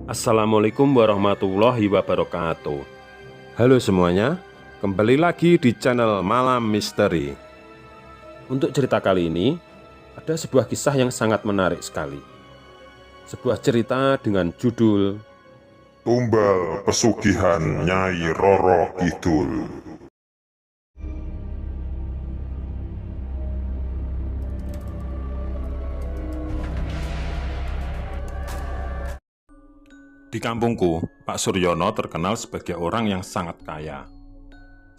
Assalamualaikum warahmatullahi wabarakatuh. Halo semuanya, kembali lagi di channel Malam Misteri. Untuk cerita kali ini, ada sebuah kisah yang sangat menarik sekali. Sebuah cerita dengan judul Tumbal Pesugihan Nyai Roro Kidul. Di kampungku, Pak Suryono terkenal sebagai orang yang sangat kaya.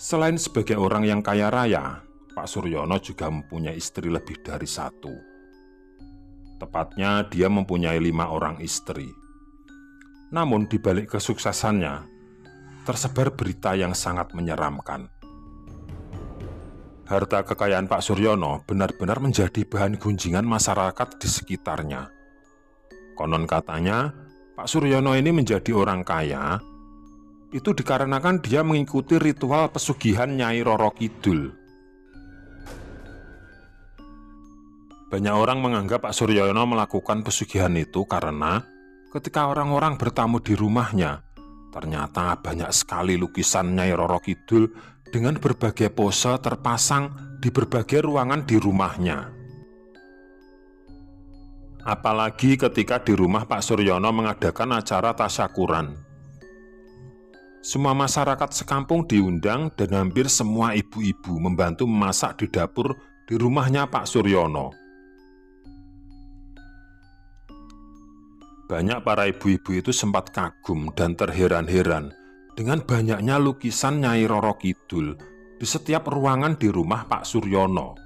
Selain sebagai orang yang kaya raya, Pak Suryono juga mempunyai istri lebih dari satu. Tepatnya dia mempunyai 5 orang istri. Namun di balik kesuksesannya, tersebar berita yang sangat menyeramkan. Harta kekayaan Pak Suryono benar-benar menjadi bahan gunjingan masyarakat di sekitarnya. Konon katanya, Pak Suryono ini menjadi orang kaya itu dikarenakan dia mengikuti ritual pesugihan Nyai Roro Kidul. Banyak orang menganggap Pak Suryono melakukan pesugihan itu karena ketika orang-orang bertamu di rumahnya, ternyata banyak sekali lukisan Nyai Roro Kidul dengan berbagai pose terpasang di berbagai ruangan di rumahnya. Apalagi ketika di rumah Pak Suryono mengadakan acara tasyakuran. Semua masyarakat sekampung diundang dan hampir semua ibu-ibu membantu memasak di dapur di rumahnya Pak Suryono. Banyak para ibu-ibu itu sempat kagum dan terheran-heran dengan banyaknya lukisan Nyai Roro Kidul di setiap ruangan di rumah Pak Suryono.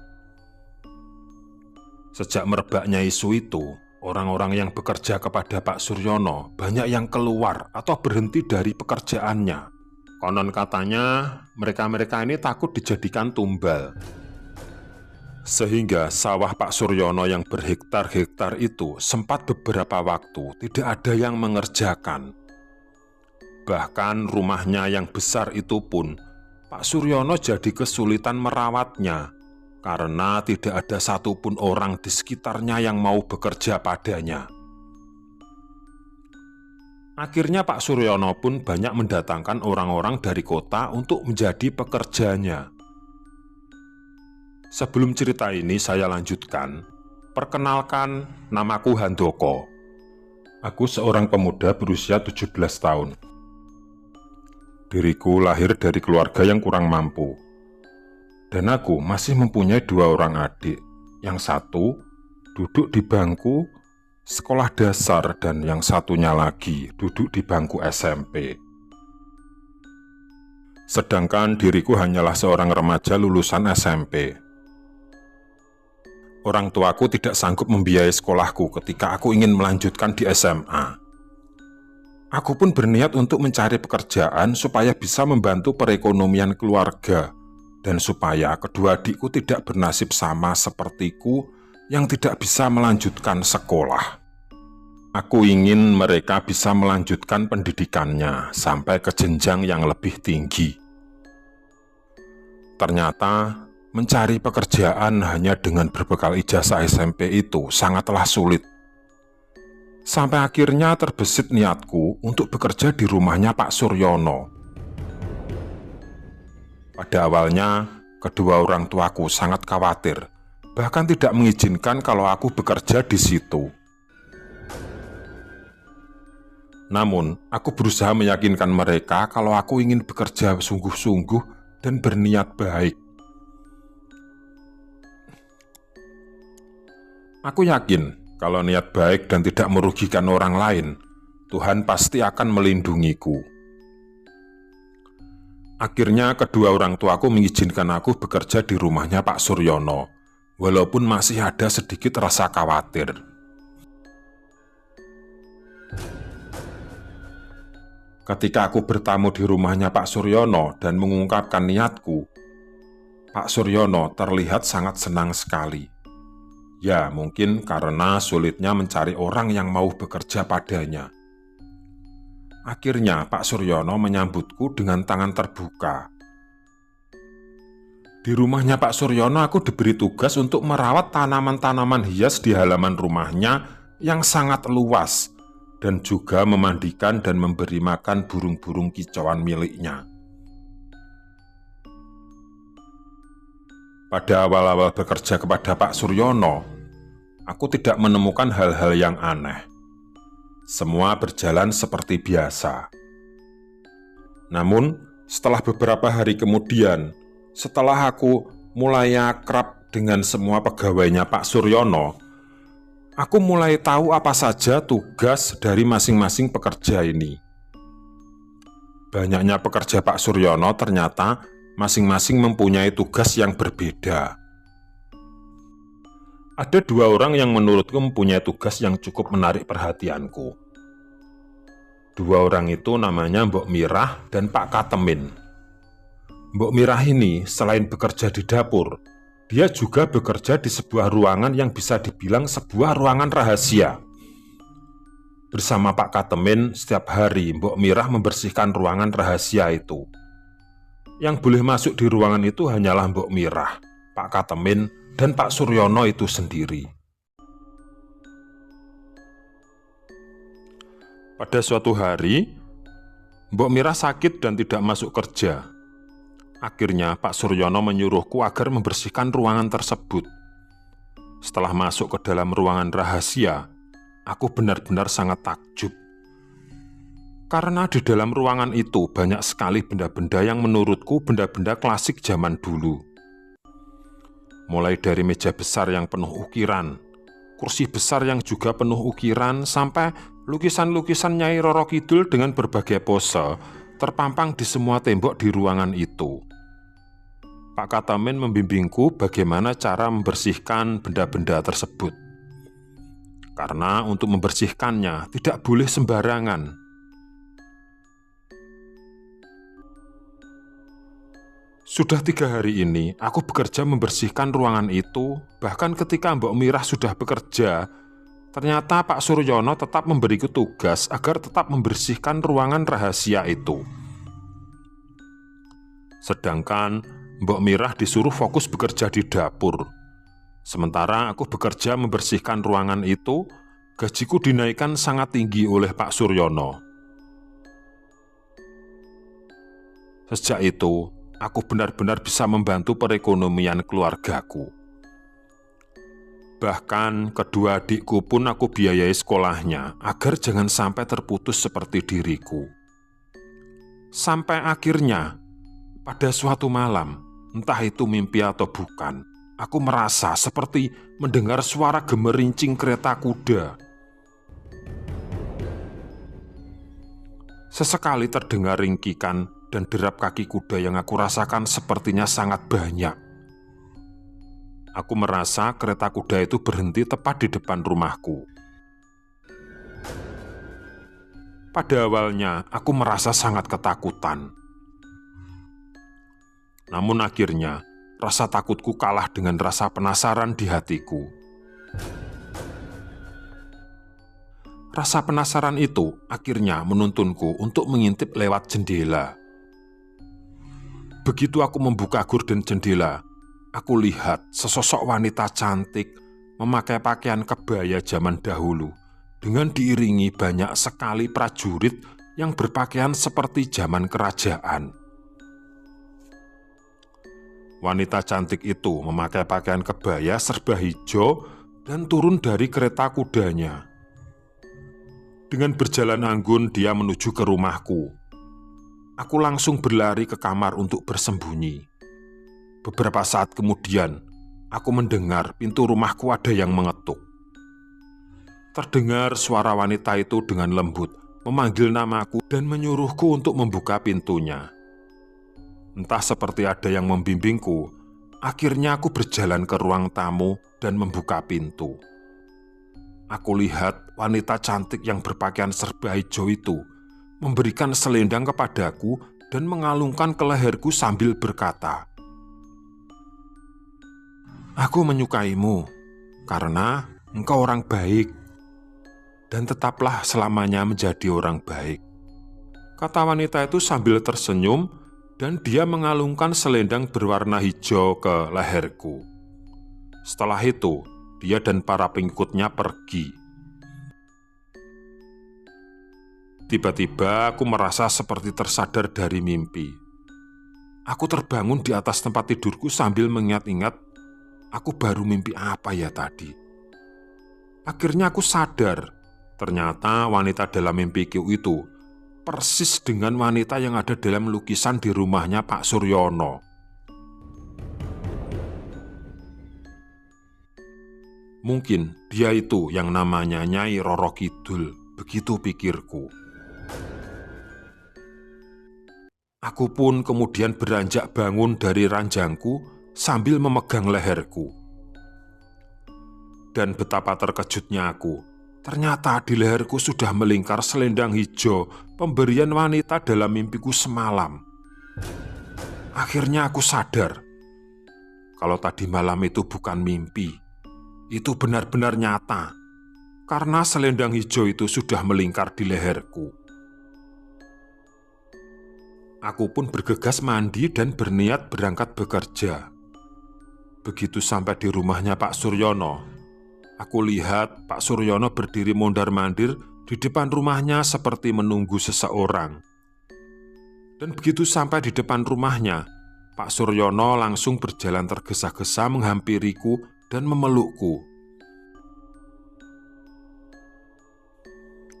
Sejak merebaknya isu itu, orang-orang yang bekerja kepada Pak Suryono banyak yang keluar atau berhenti dari pekerjaannya. Konon katanya, mereka-mereka ini takut dijadikan tumbal. Sehingga sawah Pak Suryono yang berhektar-hektar itu sempat beberapa waktu tidak ada yang mengerjakan. Bahkan rumahnya yang besar itu pun, Pak Suryono jadi kesulitan merawatnya, karena tidak ada satupun orang di sekitarnya yang mau bekerja padanya. Akhirnya Pak Suryono pun banyak mendatangkan orang-orang dari kota untuk menjadi pekerjanya. Sebelum cerita ini saya lanjutkan, perkenalkan, namaku Handoko. Aku seorang pemuda berusia 17 tahun. Diriku lahir dari keluarga yang kurang mampu. Dan aku masih mempunyai 2 orang adik. Yang satu duduk di bangku sekolah dasar dan yang satunya lagi duduk di bangku SMP. Sedangkan diriku hanyalah seorang remaja lulusan SMP. Orang tuaku tidak sanggup membiayai sekolahku ketika aku ingin melanjutkan di SMA. Aku pun berniat untuk mencari pekerjaan supaya bisa membantu perekonomian keluarga dan supaya kedua adikku tidak bernasib sama sepertiku yang tidak bisa melanjutkan sekolah. Aku ingin mereka bisa melanjutkan pendidikannya sampai ke jenjang yang lebih tinggi. Ternyata, mencari pekerjaan hanya dengan berbekal ijazah SMP itu sangatlah sulit. Sampai akhirnya terbesit niatku untuk bekerja di rumahnya Pak Suryono. Pada awalnya, kedua orang tuaku sangat khawatir, bahkan tidak mengizinkan kalau aku bekerja di situ. Namun, aku berusaha meyakinkan mereka kalau aku ingin bekerja sungguh-sungguh dan berniat baik. Aku yakin kalau niat baik dan tidak merugikan orang lain, Tuhan pasti akan melindungiku. Akhirnya kedua orang tuaku mengizinkan aku bekerja di rumahnya Pak Suryono, walaupun masih ada sedikit rasa khawatir. Ketika aku bertamu di rumahnya Pak Suryono dan mengungkapkan niatku, Pak Suryono terlihat sangat senang sekali. Ya, mungkin karena sulitnya mencari orang yang mau bekerja padanya. Akhirnya Pak Suryono menyambutku dengan tangan terbuka. Di rumahnya Pak Suryono aku diberi tugas untuk merawat tanaman-tanaman hias di halaman rumahnya yang sangat luas dan juga memandikan dan memberi makan burung-burung kicauan miliknya. Pada awal-awal bekerja kepada Pak Suryono, aku tidak menemukan hal-hal yang aneh. Semua berjalan seperti biasa. Namun, setelah beberapa hari kemudian, setelah aku mulai akrab dengan semua pegawainya Pak Suryono, aku mulai tahu apa saja tugas dari masing-masing pekerja ini. Banyaknya pekerja Pak Suryono ternyata masing-masing mempunyai tugas yang berbeda. Ada 2 orang yang menurutku mempunyai tugas yang cukup menarik perhatianku. 2 orang itu namanya Mbok Mirah dan Pak Katemin. Mbok Mirah ini selain bekerja di dapur, dia juga bekerja di sebuah ruangan yang bisa dibilang sebuah ruangan rahasia. Bersama Pak Katemin, setiap hari Mbok Mirah membersihkan ruangan rahasia itu. Yang boleh masuk di ruangan itu hanyalah Mbok Mirah, Pak Katemin, dan Pak Suryono itu sendiri. Pada suatu hari, Mbok Mirah sakit dan tidak masuk kerja. Akhirnya Pak Suryono menyuruhku agar membersihkan ruangan tersebut. Setelah masuk ke dalam ruangan rahasia, aku benar-benar sangat takjub. Karena di dalam ruangan itu banyak sekali benda-benda yang menurutku benda-benda klasik zaman dulu. Mulai dari meja besar yang penuh ukiran, kursi besar yang juga penuh ukiran, sampai lukisan-lukisan Nyai Roro Kidul dengan berbagai pose terpampang di semua tembok di ruangan itu. Pak Katemin membimbingku bagaimana cara membersihkan benda-benda tersebut. Karena untuk membersihkannya tidak boleh sembarangan. Sudah 3 hari ini, aku bekerja membersihkan ruangan itu. Bahkan ketika Mbok Mirah sudah bekerja, ternyata Pak Suryono tetap memberiku tugas agar tetap membersihkan ruangan rahasia itu. Sedangkan Mbok Mirah disuruh fokus bekerja di dapur. Sementara aku bekerja membersihkan ruangan itu, gajiku dinaikkan sangat tinggi oleh Pak Suryono. Sejak itu, aku benar-benar bisa membantu perekonomian keluargaku. Bahkan kedua adikku pun aku biayai sekolahnya agar jangan sampai terputus seperti diriku. Sampai akhirnya, pada suatu malam, entah itu mimpi atau bukan, aku merasa seperti mendengar suara gemerincing kereta kuda. Sesekali terdengar ringkikan dan derap kaki kuda yang aku rasakan sepertinya sangat banyak. Aku merasa kereta kuda itu berhenti tepat di depan rumahku. Pada awalnya, aku merasa sangat ketakutan. Namun akhirnya, rasa takutku kalah dengan rasa penasaran di hatiku. Rasa penasaran itu akhirnya menuntunku untuk mengintip lewat jendela. Begitu aku membuka gorden jendela, aku lihat sesosok wanita cantik memakai pakaian kebaya zaman dahulu dengan diiringi banyak sekali prajurit yang berpakaian seperti zaman kerajaan. Wanita cantik itu memakai pakaian kebaya serba hijau dan turun dari kereta kudanya. Dengan berjalan anggun dia menuju ke rumahku. Aku langsung berlari ke kamar untuk bersembunyi. Beberapa saat kemudian, aku mendengar pintu rumahku ada yang mengetuk. Terdengar suara wanita itu dengan lembut memanggil namaku dan menyuruhku untuk membuka pintunya. Entah seperti ada yang membimbingku, akhirnya aku berjalan ke ruang tamu dan membuka pintu. Aku lihat wanita cantik yang berpakaian serba hijau itu memberikan selendang kepadaku dan mengalungkan ke leherku sambil berkata, "Aku menyukaimu karena engkau orang baik dan tetaplah selamanya menjadi orang baik," kata wanita itu sambil tersenyum dan dia mengalungkan selendang berwarna hijau ke leherku. Setelah itu, dia dan para pengikutnya pergi. Tiba-tiba aku merasa seperti tersadar dari mimpi. Aku terbangun di atas tempat tidurku sambil mengingat-ingat, aku baru mimpi apa ya tadi. Akhirnya aku sadar, ternyata wanita dalam mimpiku itu persis dengan wanita yang ada dalam lukisan di rumahnya Pak Suryono. Mungkin dia itu yang namanya Nyai Roro Kidul, begitu pikirku. Aku pun kemudian beranjak bangun dari ranjangku sambil memegang leherku. Dan betapa terkejutnya aku, ternyata di leherku sudah melingkar selendang hijau pemberian wanita dalam mimpiku semalam. Akhirnya aku sadar, kalau tadi malam itu bukan mimpi, itu benar-benar nyata, karena selendang hijau itu sudah melingkar di leherku. Aku pun bergegas mandi dan berniat berangkat bekerja. Begitu sampai di rumahnya Pak Suryono, aku lihat Pak Suryono berdiri mondar-mandir di depan rumahnya seperti menunggu seseorang. Dan begitu sampai di depan rumahnya, Pak Suryono langsung berjalan tergesa-gesa menghampiriku dan memelukku.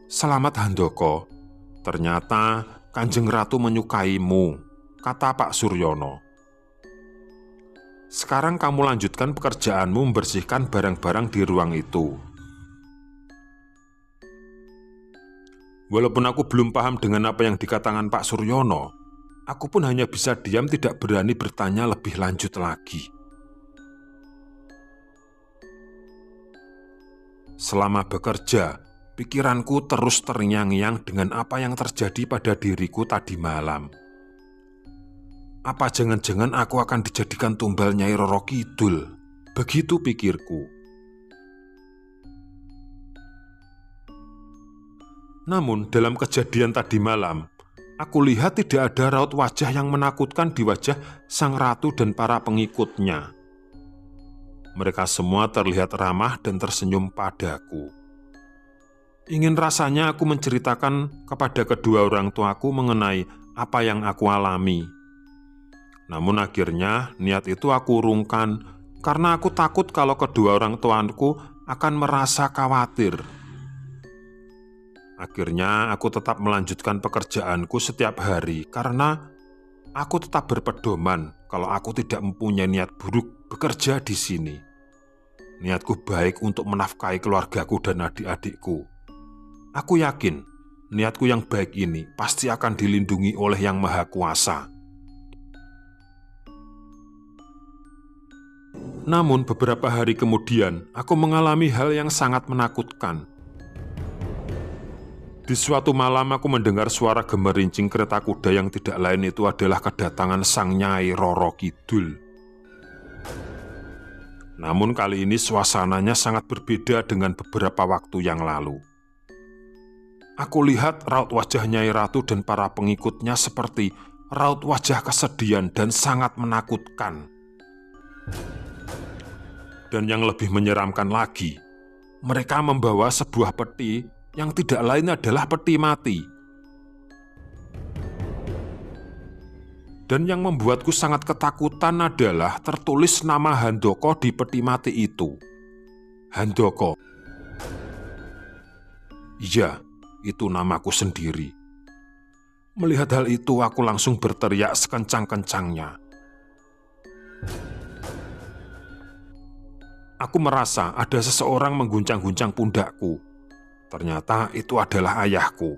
"Selamat Handoko, ternyata Kanjeng Ratu menyukaimu," kata Pak Suryono. "Sekarang kamu lanjutkan pekerjaanmu membersihkan barang-barang di ruang itu." Walaupun aku belum paham dengan apa yang dikatakan Pak Suryono, aku pun hanya bisa diam, tidak berani bertanya lebih lanjut lagi. Selama bekerja, pikiranku terus terngiang-ngiang dengan apa yang terjadi pada diriku tadi malam. Apa jangan-jangan aku akan dijadikan tumbal Nyai Roro Kidul? Begitu pikirku. Namun dalam kejadian tadi malam, aku lihat tidak ada raut wajah yang menakutkan di wajah sang ratu dan para pengikutnya. Mereka semua terlihat ramah dan tersenyum padaku. Ingin rasanya aku menceritakan kepada kedua orang tuaku mengenai apa yang aku alami. Namun akhirnya niat itu aku urungkan karena aku takut kalau kedua orang tuaku akan merasa khawatir. Akhirnya aku tetap melanjutkan pekerjaanku setiap hari karena aku tetap berpedoman kalau aku tidak mempunyai niat buruk bekerja di sini. Niatku baik untuk menafkahi keluargaku dan adik-adikku. Aku yakin niatku yang baik ini pasti akan dilindungi oleh Yang Maha Kuasa. Namun beberapa hari kemudian, aku mengalami hal yang sangat menakutkan. Di suatu malam aku mendengar suara gemerincing kereta kuda yang tidak lain itu adalah kedatangan sang Nyai Roro Kidul. Namun kali ini suasananya sangat berbeda dengan beberapa waktu yang lalu. Aku lihat raut wajah Nyai Ratu dan para pengikutnya seperti raut wajah kesedihan dan sangat menakutkan. Dan yang lebih menyeramkan lagi, mereka membawa sebuah peti yang tidak lain adalah peti mati. Dan yang membuatku sangat ketakutan adalah tertulis nama Handoko di peti mati itu. Handoko. Iya, itu namaku sendiri. Melihat hal itu, aku langsung berteriak sekencang-kencangnya. Aku merasa ada seseorang mengguncang-guncang pundakku. Ternyata itu adalah ayahku.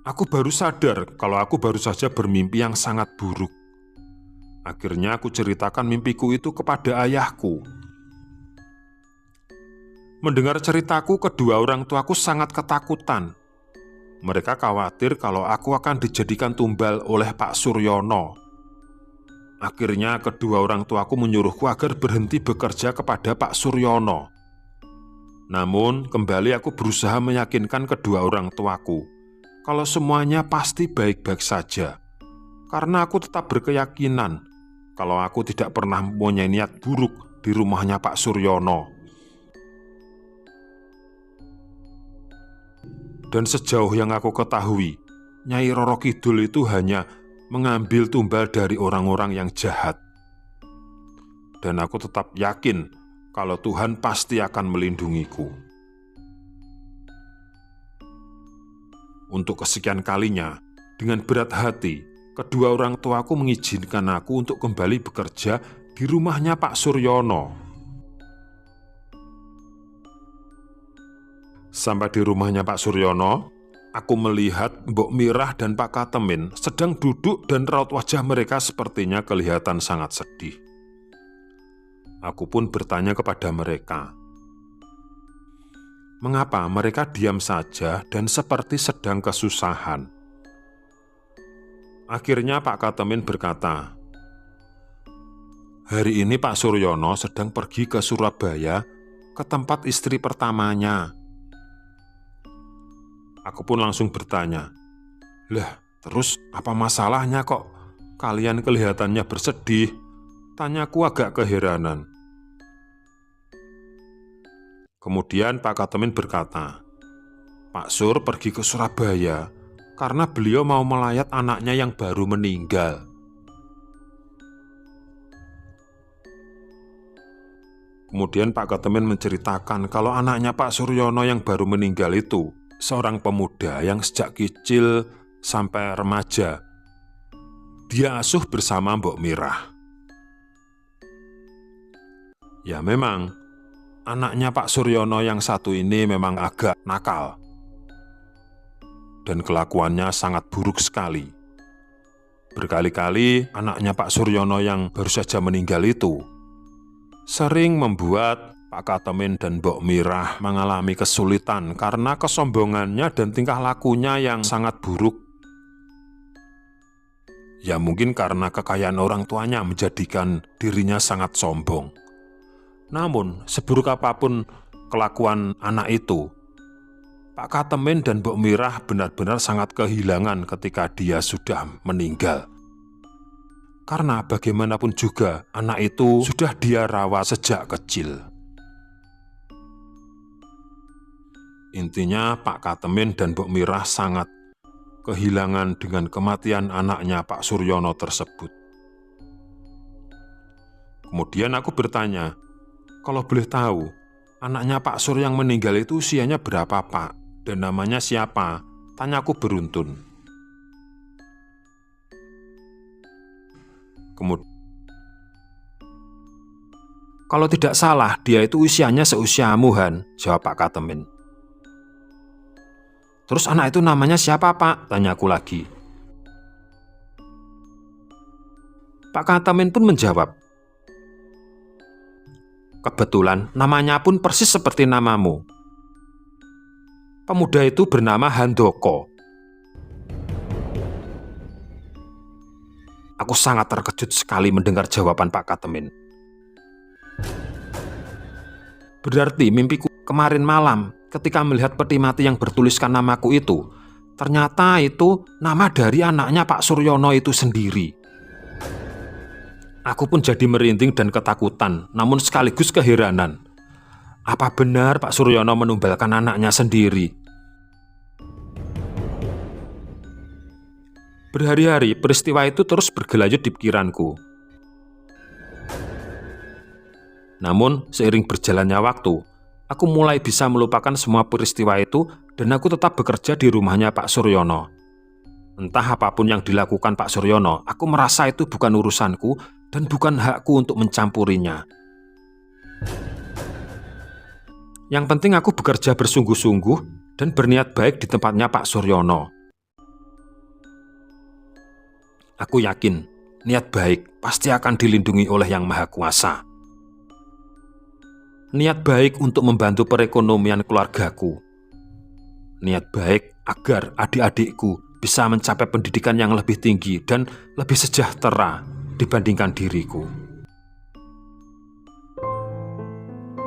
Aku baru sadar kalau aku baru saja bermimpi yang sangat buruk. Akhirnya aku ceritakan mimpiku itu kepada ayahku. Mendengar ceritaku, kedua orang tuaku sangat ketakutan. Mereka khawatir kalau aku akan dijadikan tumbal oleh Pak Suryono. Akhirnya kedua orang tuaku menyuruhku agar berhenti bekerja kepada Pak Suryono. Namun kembali aku berusaha meyakinkan kedua orang tuaku kalau semuanya pasti baik-baik saja, karena aku tetap berkeyakinan kalau aku tidak pernah mempunyai niat buruk di rumahnya Pak Suryono. Dan sejauh yang aku ketahui, Nyai Roro Kidul itu hanya mengambil tumbal dari orang-orang yang jahat. Dan aku tetap yakin kalau Tuhan pasti akan melindungiku. Untuk kesekian kalinya, dengan berat hati, kedua orang tuaku mengizinkan aku untuk kembali bekerja di rumahnya Pak Suryono. Sampai di rumahnya Pak Suryono, aku melihat Mbok Mirah dan Pak Katemin sedang duduk dan raut wajah mereka sepertinya kelihatan sangat sedih. Aku pun bertanya kepada mereka, mengapa mereka diam saja dan seperti sedang kesusahan. Akhirnya Pak Katemin berkata, hari ini Pak Suryono sedang pergi ke Surabaya ke tempat istri pertamanya. Aku pun langsung bertanya, lah terus apa masalahnya kok kalian kelihatannya bersedih? Tanyaku agak keheranan. Kemudian Pak Katemin berkata, Pak Sur pergi ke Surabaya karena beliau mau melayat anaknya yang baru meninggal. Kemudian Pak Katemin menceritakan kalau anaknya Pak Suryono yang baru meninggal itu seorang pemuda yang sejak kecil sampai remaja dia asuh bersama Mbok Mirah. Ya memang, anaknya Pak Suryono yang satu ini memang agak nakal. Dan kelakuannya sangat buruk sekali. Berkali-kali anaknya Pak Suryono yang baru saja meninggal itu sering membuat Pak Katemin dan Mbok Mirah mengalami kesulitan karena kesombongannya dan tingkah lakunya yang sangat buruk. Ya mungkin karena kekayaan orang tuanya menjadikan dirinya sangat sombong. Namun, seburuk apapun kelakuan anak itu, Pak Katemin dan Mbok Mirah benar-benar sangat kehilangan ketika dia sudah meninggal. Karena bagaimanapun juga, anak itu sudah dia rawat sejak kecil. Intinya, Pak Katemin dan Mbok Mirah sangat kehilangan dengan kematian anaknya Pak Suryono tersebut. Kemudian aku bertanya, kalau boleh tahu, anaknya Pak Sur yang meninggal itu usianya berapa, Pak? Dan namanya siapa? Tanyaku beruntun. Kemudian, kalau tidak salah, dia itu usianya seusiamu, Han, jawab Pak Katemin. Terus anak itu namanya siapa, Pak? Tanyaku lagi. Pak Katemin pun menjawab, kebetulan namanya pun persis seperti namamu. Pemuda itu bernama Handoko. Aku sangat terkejut sekali mendengar jawaban Pak Katemin. Berarti mimpiku kemarin malam ketika melihat peti mati yang bertuliskan namaku itu, ternyata itu nama dari anaknya Pak Suryono itu sendiri. Aku pun jadi merinding dan ketakutan, namun sekaligus keheranan. Apa benar Pak Suryono menumbalkan anaknya sendiri? Berhari-hari peristiwa itu terus bergelayut di pikiranku. Namun seiring berjalannya waktu, aku mulai bisa melupakan semua peristiwa itu dan aku tetap bekerja di rumahnya Pak Suryono. Entah apapun yang dilakukan Pak Suryono, aku merasa itu bukan urusanku dan bukan hakku untuk mencampurinya. Yang penting aku bekerja bersungguh-sungguh dan berniat baik di tempatnya Pak Suryono. Aku yakin niat baik pasti akan dilindungi oleh Yang Maha Kuasa. Niat baik untuk membantu perekonomian keluargaku. Niat baik agar adik-adikku bisa mencapai pendidikan yang lebih tinggi dan lebih sejahtera dibandingkan diriku.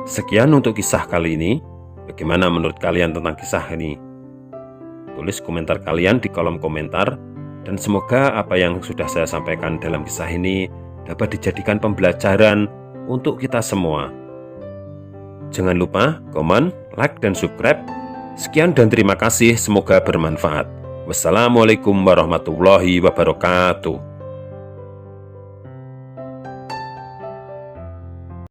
Sekian untuk kisah kali ini. Bagaimana menurut kalian tentang kisah ini? Tulis komentar kalian di kolom komentar. Dan semoga apa yang sudah saya sampaikan dalam kisah ini dapat dijadikan pembelajaran untuk kita semua. Jangan lupa komen, like, dan subscribe. Sekian dan terima kasih, semoga bermanfaat. Wassalamualaikum warahmatullahi wabarakatuh.